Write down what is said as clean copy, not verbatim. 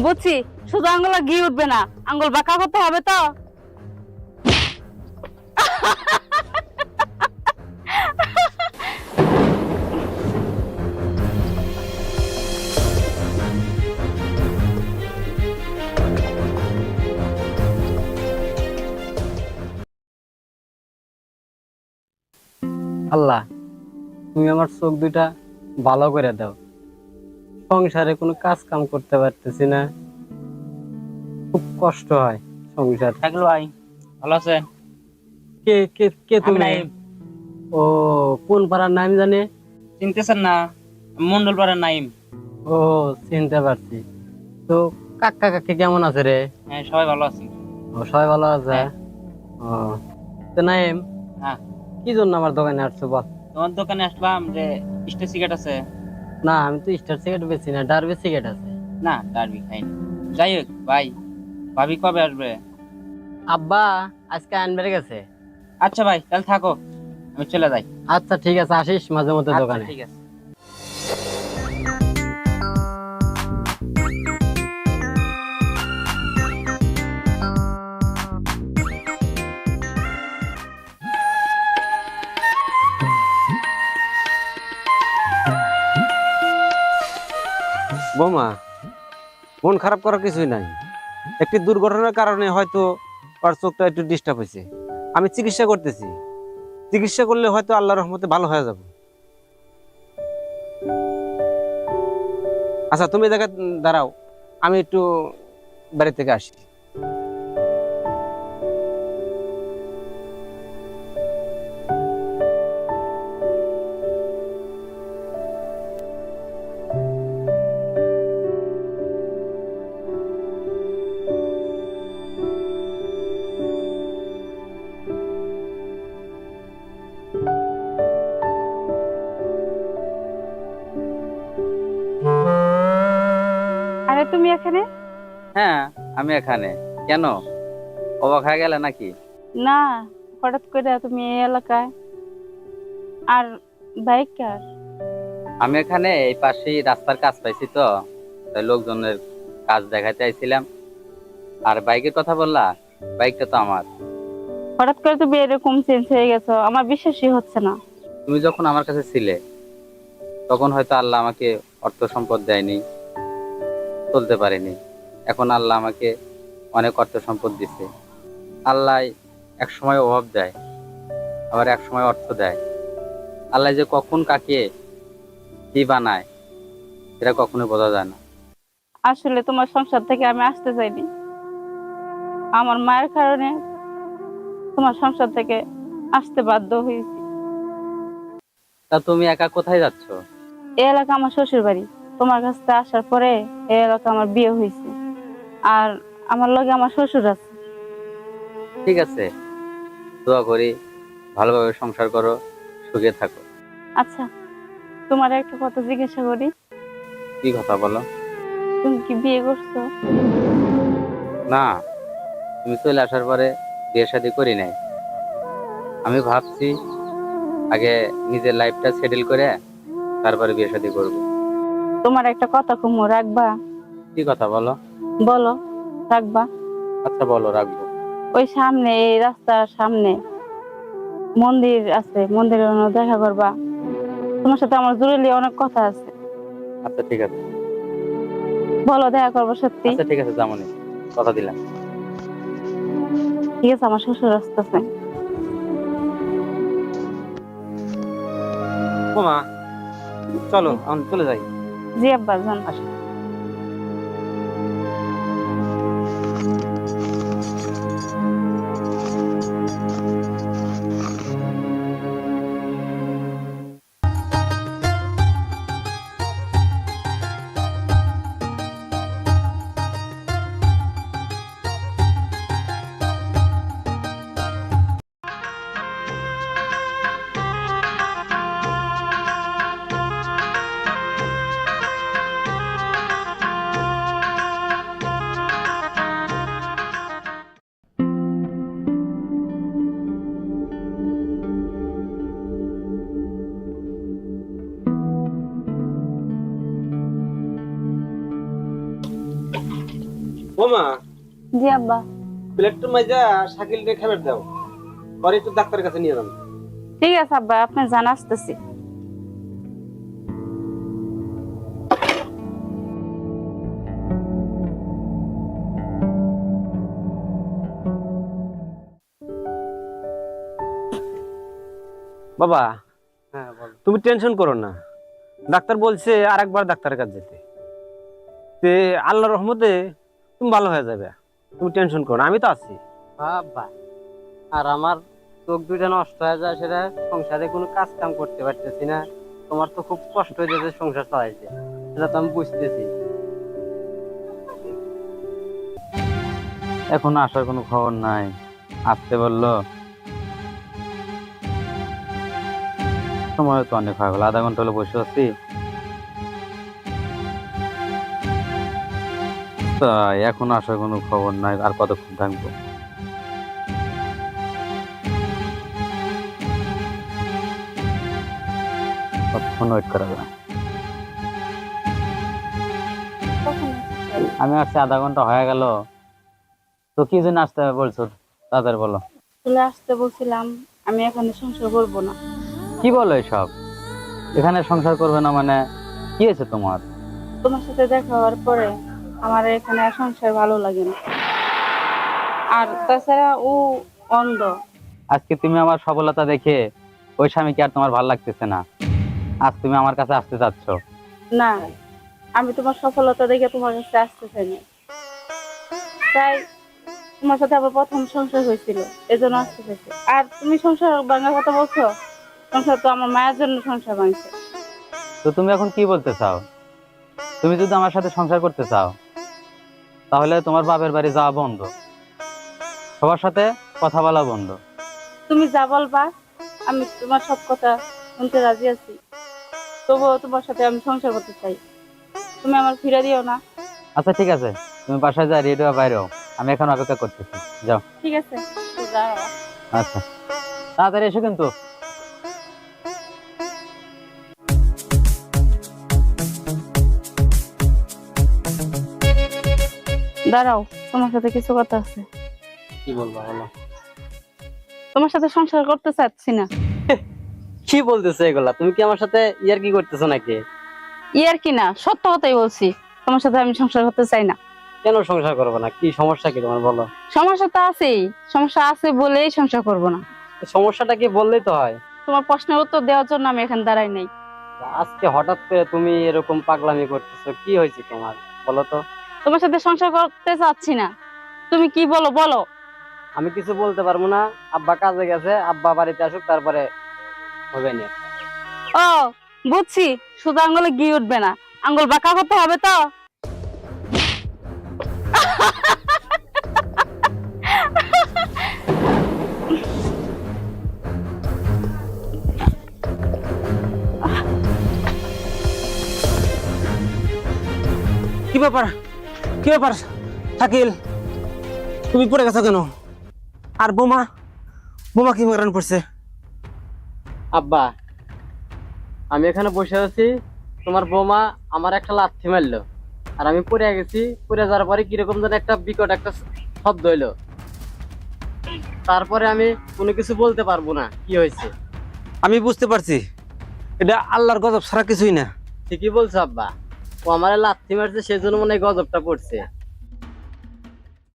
বুঝছি, শুধু আঙ্গুল ঘি উঠবে না, আঙ্গুল বাঁকা করতে হবে তো। আল্লাহ, তুমি আমার চোখ দুইটা ভালো করে দাও। সংসারে কোনো কাজ কাম করতে পারতেছি না, খুব কষ্ট হয় সংসার। থাকলো ভাই, ভালো আছেন? কে কে কে আমি তুমি? নাইম। ও, কোন পাড়ার নাম জানে? চিনতেছেন না? মন্ডল পাড়ার নাইম। ও, চিনতে পারছি। তো কাকা কাকি কেমন আছে রে? হ্যাঁ, সবাই ভালো আছি। ও, সবাই ভালো আছে। হ্যাঁ। ও, তো নাইম, হ্যাঁ, কি জন্য আমার দোকানে আসছো বল? তোমার দোকানে আসলাম যে স্টেজ সিগারেট আছে। না, আমি তো স্টার সিগারেট বেচি না, ডারবি সিগারেট আছে। না, ডারবি খাইনি। যাই হোক ভাই, ভাবি কবে আসবে? আব্বা আজকে আনবে গেছে। আচ্ছা ভাই, তাহলে থাকো, আমি চলে যাই। আচ্ছা ঠিক আছে, আসিস মাঝে মধ্যে আচ্ছা, দোকানে। ঠিক আছে। বোমা, মন খারাপ করার কিছুই নাই। একটি দুর্ঘটনার কারণে হয়তো ওর চোখটা একটু ডিস্টার্ব হয়েছে। আমি চিকিৎসা করতেছি, চিকিৎসা করলে হয়তো আল্লাহর রহমতে ভালো হয়ে যাবে। আচ্ছা, তুমি দেখে দাঁড়াও, আমি একটু বাড়ি থেকে আসি। আরে তুমি এখানে? হ্যাঁ, আমি এখানে। কেন, অবাক হয়ে গেলে নাকি? না, হঠাৎ করে তুমি এই এলাকায়? আর বাইক কার? আমি এখানে এই পাশেই রাস্তার কাজ পাইছি তো, তাই লোকজনের কাজ দেখাতে আইছিলাম। আর বাইকের কথা বললা, বাইকটা তো আমার। হঠাৎ করে তুমি এরকম চেঞ্জ হয়ে গেছো, আমার বিশ্বাসই হচ্ছে না। তুমি যখন আমার কাছে ছিলে, তখন হয়তো আল্লাহ আমাকে অর্থ সম্পদ দেয়নি, চলতে পারিনি। এখন আল্লাহ আমাকে অনেক অর্থ সম্পদ দিচ্ছে। আল্লাহ এক সময় অভাব দেয়, আবার এক সময় অর্থ দেয়। আল্লাহ যে কখন কাকে কি বানায়, সেটা কখনোই বোঝা যায় না। আসলে তোমার সংসার থেকে আমি আসতে চাইনি, আমার মায়ের কারণে তোমার সংসার থেকে আসতে বাধ্য হয়েছি। তা তুমি একা কোথায় যাচ্ছ? এই এলাকা আমার শ্বশুর বাড়ি। তোমার কাছ থেকে আসার পরে এই এলাকা আমার বিয়ে হয়েছে, আর আমার লগে আমার শ্বশুর আছে। ঠিক আছে, দোয়া করি ভালোভাবে সংসার করো, সুখে থাকো। আচ্ছা, তোমার একটা কথা জিজ্ঞাসা করি, কি কথা বলো? তুমি কি বিয়ে করছো? না, তুমি চলে আসার পরে বিয়ে শাদী করি নাই। আমি ভাবছি আগে নিজের লাইফটা সেটেল করে তারপরে বিয়ে শাদী করবো। তোমার একটা কথা কুমু, রাখবা? কি কথা বলো? বলো, রাখবা? আচ্ছা বলো, রাখবো। ওই সামনে, এই রাস্তার সামনে মন্দির আছে, মন্দিরে দেখা করবা। তোমার সাথে আমার জরুরি অনেক কথা আছে। আচ্ছা ঠিক আছে। বলো, দেখা করবো সত্যি? আচ্ছা ঠিক আছে, যেমনই কথা দিলাম। ঠিক আছে, আমার শ্বশুর আসতেছে। বোমা, চলো আমি চলে যাই। জি আব্বা জান। আসি। বোমা জি আব্বা। প্লেটটা মাইজা শাকিল রে খাবার দাও, পরে একটু ডাক্তারের কাছে নিয়ে যান। ঠিক আছে আব্বা, আপনি জান আসতেছি। বাবা হ্যাঁ বল। তুমি টেনশন করো না, ডাক্তার বলছে আরেকবার ডাক্তারের কাছে যেতে। তে আল্লাহর রহমতে তুমি ভালো হয়ে যাবে, তুমি টেনশন করো না, আমি তো আছি। আব্বা, আর আমার চোখ দুইটা নষ্ট হয়ে যায়, সেটা সংসারে কোনো কাজ কাম করতে পারতেছি না। তোমার তো খুব কষ্ট হয়ে যাচ্ছে সংসার চালাইতে, সেটা তো আমি বুঝতেছি। এখন আসার কোনো খবর নাই, আসতে বললো। সময় তো অনেক হয়ে গেল, আধা ঘন্টা হলো বসে আছি। তাই এখন আসার কোনো খবর নাই, আর কতক্ষণ থাকবো? কতক্ষণ ওয়েট করা যায়? আমি আসছি আধা ঘন্টা হয়ে গেল। তো কি জন্য আসতে হবে বলছো, তাদের বলো। চলে আসতে বলছিলাম, আমি এখানে সংসার করবো না। কি বলো এসব? এখানে সংসার করবে না মানে কি হয়েছে তোমার? তোমার সাথে দেখা হওয়ার পরে আমার এখানে আর সংসার ভালো লাগে না। আর তাছাড়া ও অন্ধ। আজকে তুমি আমার সফলতা দেখে ওই স্বামীকে আর তোমার ভালো লাগতেছে না, আজ তুমি আমার কাছে আসতে চাচ্ছ। না, আমি তোমার সফলতা দেখে তোমার কাছে আসতে চাই না। তাই তোমার সাথে আবার প্রথম সংসার হয়েছিল, এজন্য আসতে চাইছে। আর তুমি সংসার ভাঙার কথা বলছো, সংসার তো আমার মায়ের জন্য সংসার ভাঙছে। তো তুমি এখন কি বলতে চাও? তুমি যদি আমার সাথে সংসার করতে চাও তাহলে তোমার বাপের বাড়ি যাওয়া বন্ধ, সবার সাথে কথা বলা বন্ধ। তুমি যা বলবা আমি তোমার সব কথা শুনতে রাজি আছি, তবুও তোমার সাথে আমি সংসার করতে চাই। তুমি আমার ফিরে দিও না। আচ্ছা ঠিক আছে, তুমি বাসায় যা রেডি হয়ে বাইরে হও, আমি এখন অপেক্ষা করতেছি, যাও। ঠিক আছে, তো যাও। আচ্ছা, তাড়াতাড়ি এসো কিন্তু। দাঁড়াও, তোমার সাথে কিছু কথা আছে। কি বলবো বলো? তোমার সাথে সংসার করতে চাচ্ছি না। কি বলতেছো এগুলা? তুমি কি আমার সাথে ইয়ার কি করতেছো নাকি? ইয়ার কি না, সত্য কথাই বলছি। তোমার সাথে আমি সংসার করতে চাই না। কেন সংসার করবো না? কি সমস্যা কি তোমার বলো? সমস্যা তো আছেই, সমস্যা আছে বলেই সংসার করব না। সমস্যাটা কি বললেই তো হয়। তোমার প্রশ্নের উত্তর দেওয়ার জন্য আমি এখানে দাঁড়াই নাই। আজকে হঠাৎ করে তুমি এরকম পাগলামি করতেছো, কি হয়েছে তোমার বলো তো? তোমার সাথে সংসার করতে চাচ্ছি না। তুমি কি বলো বলো। আমি কিছু বলতে পারবো না, আব্বা কাজে গেছে, আব্বা বাড়িতে আসুক তারপরে হবে না। ও বুঝছি, শুধু আঙ্গুলে ঘি উঠবে না, আঙ্গুল বাঁকা করতে হবে তো। কি ব্যাপার, কি ব্যাপার শাকিল, তুমি পড়ে গেছো কেন? আর বোমা, বোমা কি মারান পড়ছে? আব্বা, আমি এখানে বসে আছি, তোমার বৌমা আমার একটা লাথি মারলো, আর আমি পড়ে গেছি। পড়ে যাওয়ার পরে কিরকম যেন একটা বিকট একটা শব্দ হইলো। তারপরে আমি কোনো কিছু বলতে পারবো না কি হয়েছে। আমি বুঝতে পারছি, এটা আল্লাহর গজব ছাড়া কিছুই না। ঠিকই বলছো আব্বা, ও আমার লাথি মারছে, সেজন্য মনে হয় গজবটা পড়ছে।